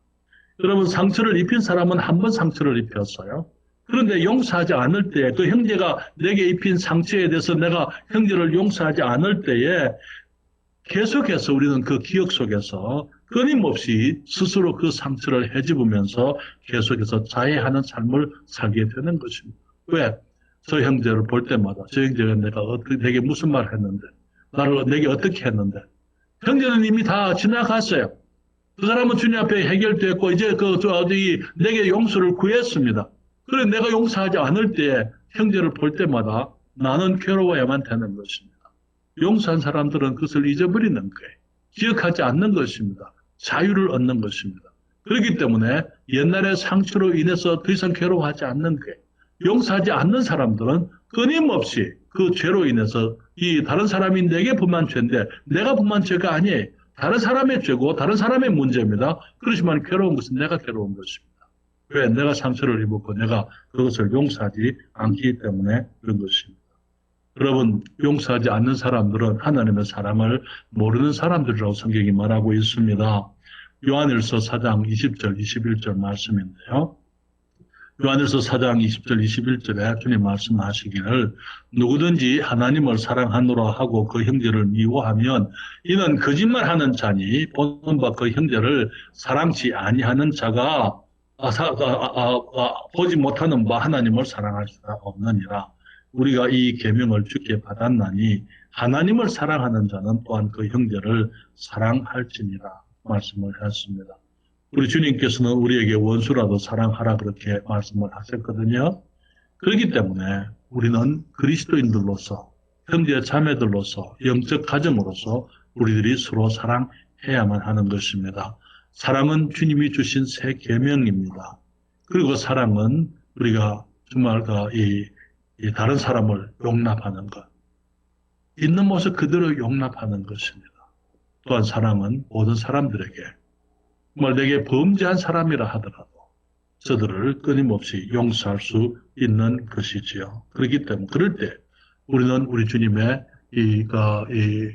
여러분, 상처를 입힌 사람은 한 번 상처를 입혔어요. 그런데 용서하지 않을 때, 그 형제가 내게 입힌 상처에 대해서 내가 형제를 용서하지 않을 때에 계속해서 우리는 그 기억 속에서 끊임없이 스스로 그 상처를 헤집으면서 계속해서 자해하는 삶을 살게 되는 것입니다. 왜? 저 형제를 볼 때마다 저 형제가 내게 무슨 말을 했는데 내게 어떻게 했는데 형제는 이미 다 지나갔어요. 그 사람은 주님 앞에 해결됐고 이제 내게 용서를 구했습니다. 그래 내가 용서하지 않을 때 형제를 볼 때마다 나는 괴로워야만 되는 것입니다. 용서한 사람들은 그것을 잊어버리는 거예요. 기억하지 않는 것입니다. 자유를 얻는 것입니다. 그렇기 때문에 옛날의 상처로 인해서 더 이상 괴로워하지 않는 거예요. 용서하지 않는 사람들은 끊임없이 그 죄로 인해서 이 다른 사람이 내게 범한 죄인데 내가 범한 죄가 아니에요. 다른 사람의 죄고 다른 사람의 문제입니다. 그렇지만 괴로운 것은 내가 괴로운 것입니다. 왜? 내가 상처를 입었고 내가 그것을 용서하지 않기 때문에 그런 것입니다. 여러분, 용서하지 않는 사람들은 하나님의 사랑을 모르는 사람들이라고 성경이 말하고 있습니다. 요한일서 4장 20절, 21절 말씀인데요. 요한일서 4장 20절, 21절에 주님 말씀하시기를 누구든지 하나님을 사랑하노라 하고 그 형제를 미워하면 이는 거짓말하는 자니 보는 바 그 형제를 사랑치 아니하는 자가 보지 못하는 바 하나님을 사랑할 수가 없느니라. 우리가 이 계명을 주께 받았나니 하나님을 사랑하는 자는 또한 그 형제를 사랑할지니라 말씀을 했습니다. 우리 주님께서는 우리에게 원수라도 사랑하라 그렇게 말씀을 하셨거든요. 그렇기 때문에 우리는 그리스도인들로서 형제 자매들로서 영적 가정으로서 우리들이 서로 사랑해야만 하는 것입니다. 사랑은 주님이 주신 새 계명입니다. 그리고 사랑은 우리가 정말 이 다른 사람을 용납하는 것, 있는 모습 그대로 용납하는 것입니다. 또한 사랑은 모든 사람들에게 정말 내게 범죄한 사람이라 하더라도 저들을 끊임없이 용서할 수 있는 것이지요. 그렇기 때문에 그럴 때 우리는 우리 주님의 이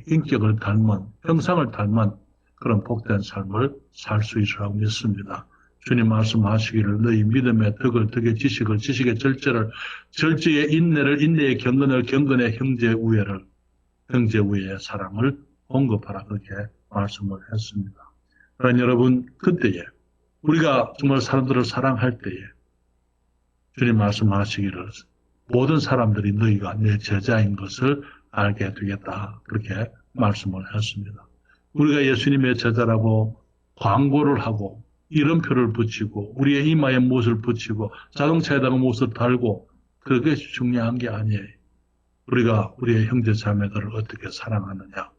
인격을 닮은 형상을 닮은 그런 복된 삶을 살 수 있으라고 믿습니다. 주님 말씀하시기를 너희 믿음의 덕을 덕의 지식을 지식의 절제를 절제의 인내를 인내의 경건을 경건의 형제 우애의 사랑을 공급하라 그렇게 말씀을 했습니다. 그러나 여러분 그때에 우리가 정말 사람들을 사랑할 때에 주님 말씀하시기를 모든 사람들이 너희가 내 제자인 것을 알게 되겠다 그렇게 말씀을 했습니다. 우리가 예수님의 제자라고 광고를 하고 이름표를 붙이고 우리의 이마에 못을 붙이고 자동차에다가 못을 달고 그게 중요한 게 아니에요. 우리가 우리의 형제 자매들을 어떻게 사랑하느냐.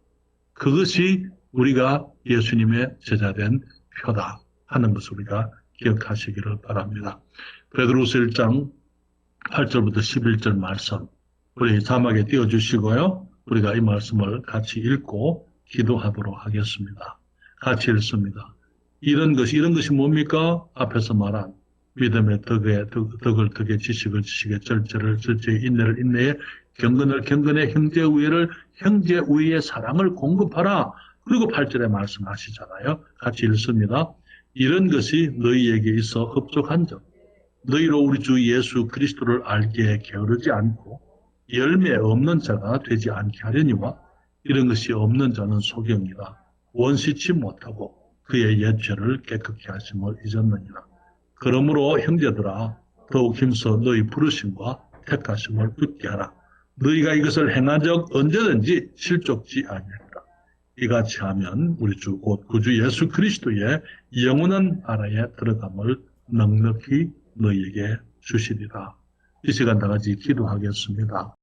그것이 우리가 예수님의 제자된 표다 하는 것을 우리가 기억하시기를 바랍니다. 베드로서 1장 8절부터 11절 말씀 우리 자막에 띄워주시고요. 우리가 이 말씀을 같이 읽고 기도하도록 하겠습니다. 같이 읽습니다. 이런 것이 뭡니까? 앞에서 말한 믿음의 덕을 덕의 지식을 지식의 절제를 절제의 인내를 인내의 경건을 경건의 형제 우애의 사랑을 공급하라. 그리고 8절에 말씀하시잖아요. 같이 읽습니다. 이런 것이 너희에게 있어 흡족한즉 너희로 우리 주 예수 그리스도를 알기에 게으르지 않고 열매 없는 자가 되지 않게 하려니와 이런 것이 없는 자는 소경이라 원시치 못하고 그의 옛죄를 깨끗게 하심을 잊었느니라. 그러므로 형제들아 더욱 힘써 너희 부르심과 택하심을 굳게 하라. 너희가 이것을 행한 적 언제든지 실족지 아니하리라. 이같이 하면 우리 주 곧 구주 예수 그리스도의 영원한 나라에 들어감을 넉넉히 너희에게 주시리라. 이 시간 다 같이 기도하겠습니다.